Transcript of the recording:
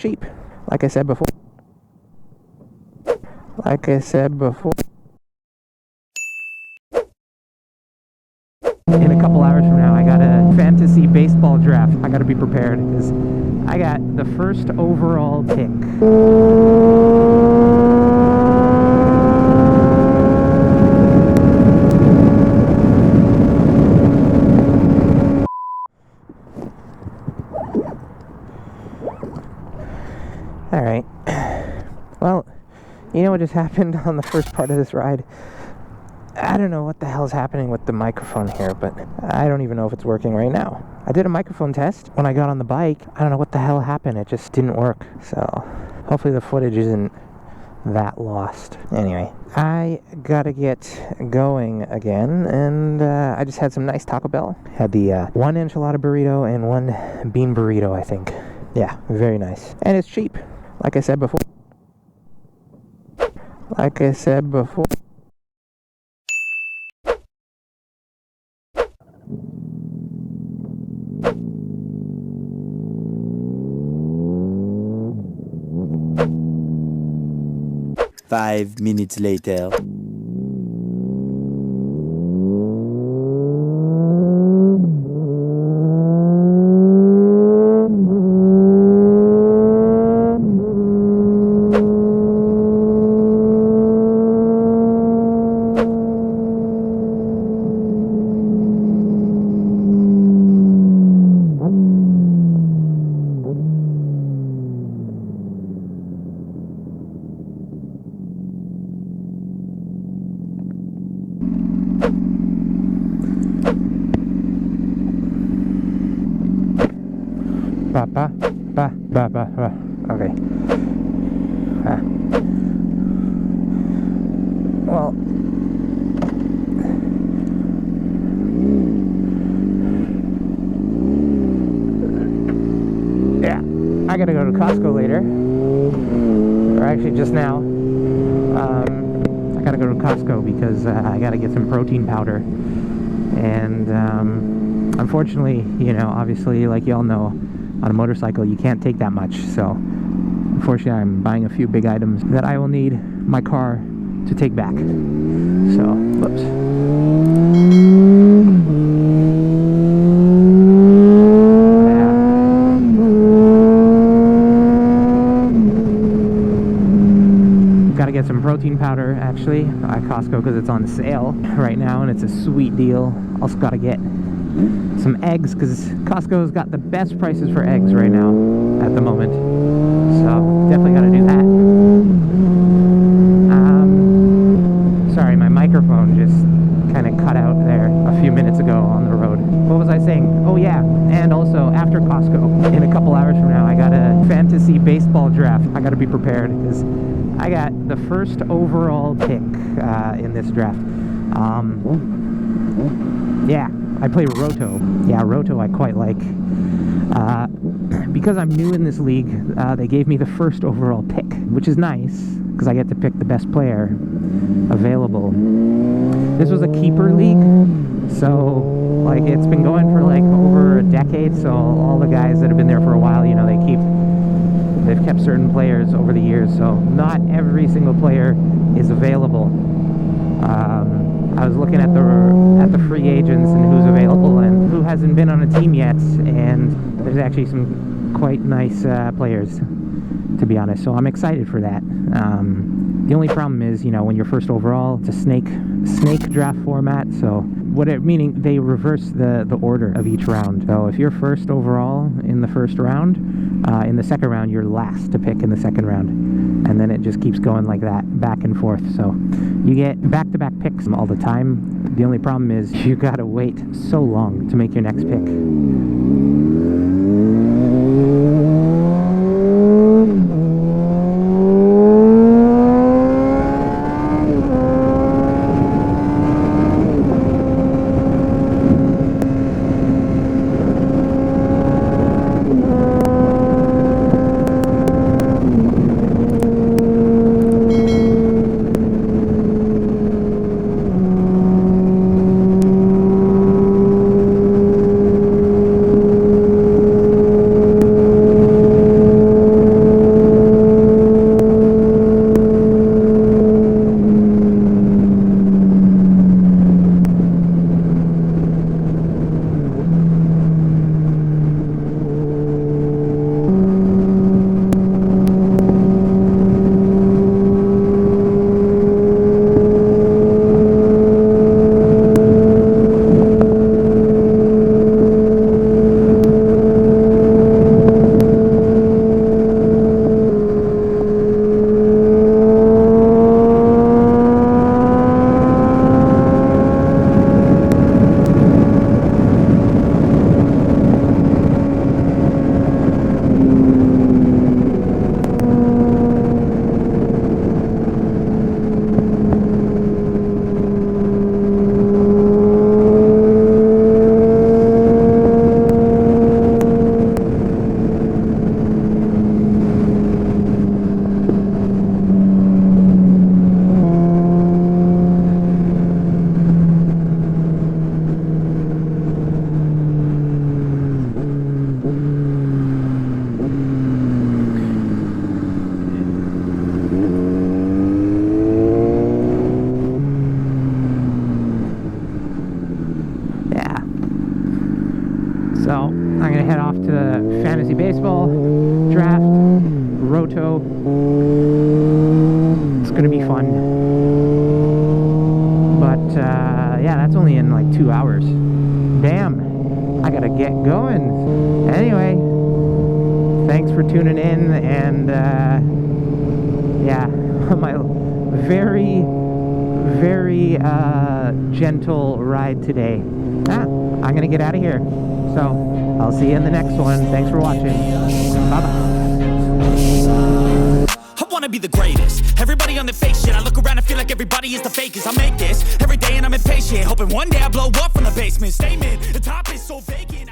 cheap. Like I said before. In a couple hours from now, I got a fantasy baseball draft. I got to be prepared because I got the first overall pick. All right. Well, you know what just happened on the first part of this ride? I don't know what the hell's happening with the microphone here, but I don't even know if it's working right now. I did a microphone test when I got on the bike. I don't know what the hell happened. It just didn't work. So hopefully the footage isn't that lost. Anyway, I gotta get going again, and I just had some nice Taco Bell. Had the one enchilada burrito and one bean burrito, I think. Yeah, very nice. And it's cheap. Like I said before. 5 minutes later. Okay. Well, yeah, I gotta go to Costco later, or actually just now. I gotta go to Costco because I gotta get some protein powder, and unfortunately, you know, obviously, like y'all know, on a motorcycle you can't take that much, so unfortunately I'm buying a few big items that I will need my car to take back. So, whoops. Gotta get some protein powder actually at Costco because it's on sale right now and it's a sweet deal. Also gotta get some eggs because Costco's got the best prices for eggs right now at the moment, so definitely got to do that. Sorry, my microphone just kind of cut out there a few minutes ago on the road. What was I saying? Oh yeah, and also after Costco, in a couple hours from now, I got a fantasy baseball draft. I got to be prepared because I got the first overall pick in this draft. Yeah, I play Roto. Yeah, Roto I quite like. Because I'm new in this league, they gave me the first overall pick, which is nice, because I get to pick the best player available. This was a keeper league, so, like, it's been going for, like, over a decade, so all the guys that have been there for a while, you know, they've kept certain players over the years, so not every single player is available. I was looking at the free agents and who's available and who hasn't been on a team yet, and there's actually some quite nice players, to be honest, so I'm excited for that. The only problem is, you know, when you're first overall, it's a snake draft format, so meaning they reverse the order of each round. So if you're first overall in the first round, in the second round you're last to pick in the second round, and then it just keeps going like that, back and forth. So you get back-to-back picks all the time. The only problem is you gotta wait so long to make your next pick. moto. It's gonna be fun. But yeah, that's only in like 2 hours. Damn, I gotta get going. Anyway, thanks for tuning in, and yeah, my very gentle ride today. I'm gonna get out of here. So I'll see you in the next one. Thanks for watching. Bye-bye. I wanna be the greatest. Everybody on the fake shit. I look around and feel like everybody is the fakest. I make this every day and I'm impatient, hoping one day I blow up from the basement. Statement, the top is so vacant.